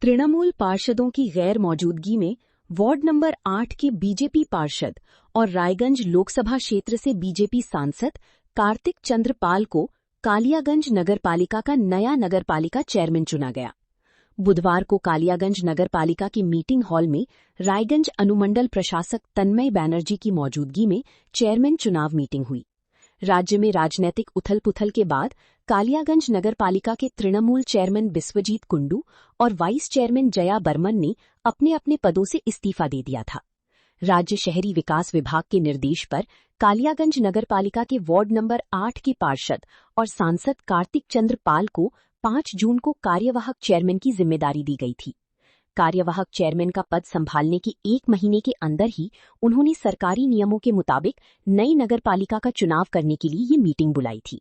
तृणमूल पार्षदों की गैर मौजूदगी में वार्ड नंबर 8 के बीजेपी पार्षद और रायगंज लोकसभा क्षेत्र से बीजेपी सांसद कार्तिक चंद्र पाल को कालियागंज नगरपालिका का नया नगरपालिका चेयरमैन चुना गया। बुधवार को कालियागंज नगरपालिका की मीटिंग हॉल में रायगंज अनुमंडल प्रशासक तन्मय बैनर्जी की मौजूदगी में चेयरमैन चुनाव मीटिंग हुई। राज्य में राजनीतिक उथल-पुथल के बाद कालियागंज नगरपालिका के तृणमूल चेयरमैन बिस्वजीत कुंडू और वाइस चेयरमैन जया बर्मन ने अपने अपने पदों से इस्तीफा दे दिया था। राज्य शहरी विकास विभाग के निर्देश पर कालियागंज नगरपालिका के वार्ड नंबर 8 के पार्षद और सांसद कार्तिक चंद्र पाल को 5 जून को कार्यवाहक चेयरमैन की जिम्मेदारी दी गई थी। कार्यवाहक चेयरमैन का पद संभालने के 1 महीने के अंदर ही उन्होंने सरकारी नियमों के मुताबिक नई नगरपालिका का चुनाव करने के लिए ये मीटिंग बुलाई थी।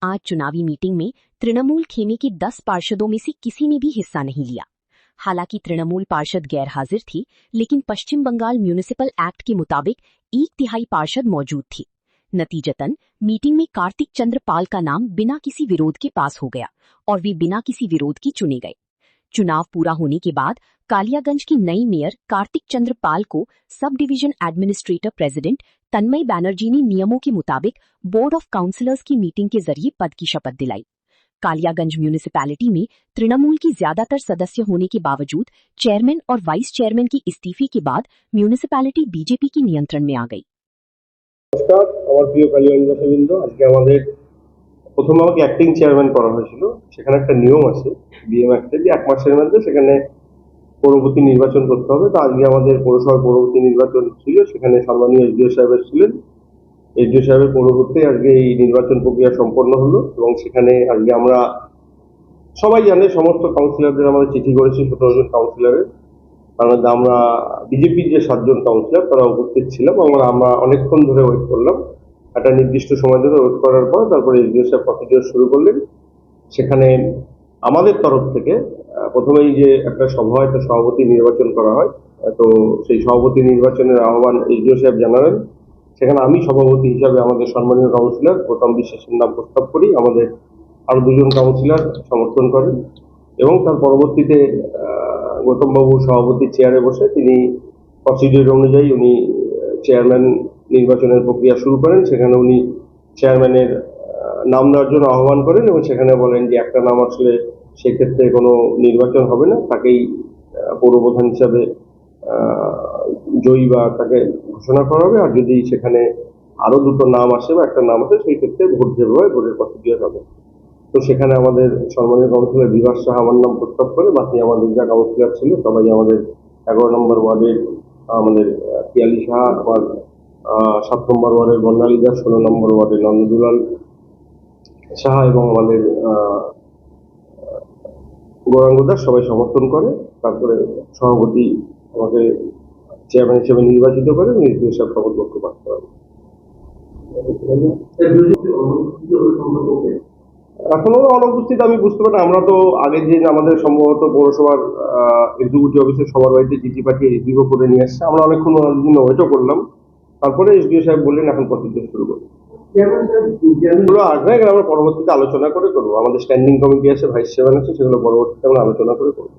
आज चुनावी मीटिंग में तृणमूल खेमे के 10 पार्षदों में से किसी ने भी हिस्सा नहीं लिया। हालांकि तृणमूल पार्षद गैर हाजिर थे, लेकिन पश्चिम बंगाल म्यूनिसिपल एक्ट के मुताबिक 1/3 पार्षद मौजूद थे। नतीजतन मीटिंग में कार्तिक चंद्र पाल का नाम बिना किसी विरोध के पास हो गया और वे बिना किसी विरोध के चुने गए। चुनाव पूरा होने के बाद कालियागंज की नई मेयर कार्तिक चंद्र पाल को सब डिवीजन एडमिनिस्ट्रेटर प्रेसिडेंट तन्मय बैनर्जी ने नियमों के मुताबिक बोर्ड ऑफ काउंसिलर्स की मीटिंग के जरिए पद की शपथ दिलाई। कालियागंज म्यूनिसिपैलिटी में तृणमूल की ज्यादातर सदस्य होने के बावजूद चेयरमैन और वाइस चेयरमैन की इस्तीफे के बाद म्यूनिसिपैलिटी बीजेपी की नियंत्रण में आ गई। নমস্কার, আমার প্রিয় কালিয়াগঞ্জবাসীবৃন্দ, আজকে আমাদের প্রথম আমাকে অ্যাক্টিং চেয়ারম্যান করা হয়েছিল। সেখানে একটা নিয়ম আছে বিএম অ্যাক্টে যে 1 মাসের মধ্যে সেখানে পৌরপতি নির্বাচন করতে হবে। তো আজকে আমাদের পৌরসভার পৌরপতি নির্বাচন ছিল, সেখানে সম্মানীয় এসডিও সাহেব ছিলেন। এসডিও সাহেবের পৌরপতি আজকে এই নির্বাচন প্রক্রিয়া সম্পন্ন হলো এবং সেখানে আজকে আমরা সবাই জানে সমস্ত কাউন্সিলরদের আমরা চিঠি করেছি 17 জন কাউন্সিলরের। কারণ আমরা বিজেপির যে 7 জন কাউন্সিলর তারা উপস্থিত ছিলাম। আমরা অনেকক্ষণ ধরে ওয়েট করলাম। একটা নির্দিষ্ট সময় ধরে ওয়েট করার পর তারপরে এসডিও সাহেব প্রসিডিওর শুরু করলেন। সেখানে আমাদের তরফ থেকে প্রথমেই যে একটা সভা হয়, একটা সভাপতি নির্বাচন করা হয়। তো সেই সভাপতি নির্বাচনের আহ্বান এসডিও সাহেব জানালেন। সেখানে আমি সভাপতি হিসাবে আমাদের সম্মানীয় কাউন্সিলর গৌতম বিশ্বাসের নাম প্রস্তাব করি। আমাদের আরো 2 জন কাউন্সিলর সমর্থন করেন এবং তার পরবর্তীতে গৌতমবাবু সভাপতির চেয়ারে বসে তিনি প্রসিডিওর অনুযায়ী উনি চেয়ারম্যান নির্বাচনের প্রক্রিয়া শুরু করেন। সেখানে উনি চেয়ারম্যানের নাম দেওয়ার জন্য আহ্বান করেন এবং সেখানে বলেন যে একটা নাম আসলে সেক্ষেত্রে কোনো নির্বাচন হবে না, তাকেই পৌরপ্রধান হিসাবে জয়ী বা তাকে ঘোষণা করা হবে। আর যদি সেখানে আরো 2টো নাম আসে বা একটা নাম আসে সেই ক্ষেত্রে ভোট দেওয়া হয়, ভোটের প্রসিডিওর হবে। তো সেখানে আমাদের সম্মানীয় কাউন্সিলর বিভাস সাহা আমার নাম প্রস্তাব করে, বাকি আমাদের যা কাউন্সিলর ছিল সবাই আমাদের 11 নম্বর ওয়ার্ডের আমাদের পিয়ালি সাহা, আবার 7 নম্বর ওয়ার্ডের বর্ণালী দাস, 16 নম্বর ওয়ার্ডের নন্দদুলাল সাহা এবং আমাদের গৌরাঙ্গ দাস সবাই সমর্থন করে। তারপরে সভাপতি আমাকে চেয়ারম্যান হিসেবে নির্বাচিত করে এবং এসডিও সাহেব শপথ বাক্য পাঠ করান। এখনো অনুপস্থিত আমি বুঝতে পারি। আমরা তো আগের দিন আমাদের সম্ভবত পৌরসভার এক্সিকিউটিভ অফিসের সবার বাড়িতে চিঠি পাঠিয়ে রিসিভও করে নিয়ে আসছে। আমরা অনেকক্ষণ ওনাদের জন্য ওয়েটও করলাম। তারপরে এসডিও সাহেব বললেন এখন প্রসিডিওর শুরু করবো। আসবে আমরা পরবর্তীতে আলোচনা করে করবো। আমাদের স্ট্যান্ডিং কমিটি আছে, ভাইস চেয়ারম্যান আছে, সেগুলো পরবর্তীতে আমরা আলোচনা করে করবো।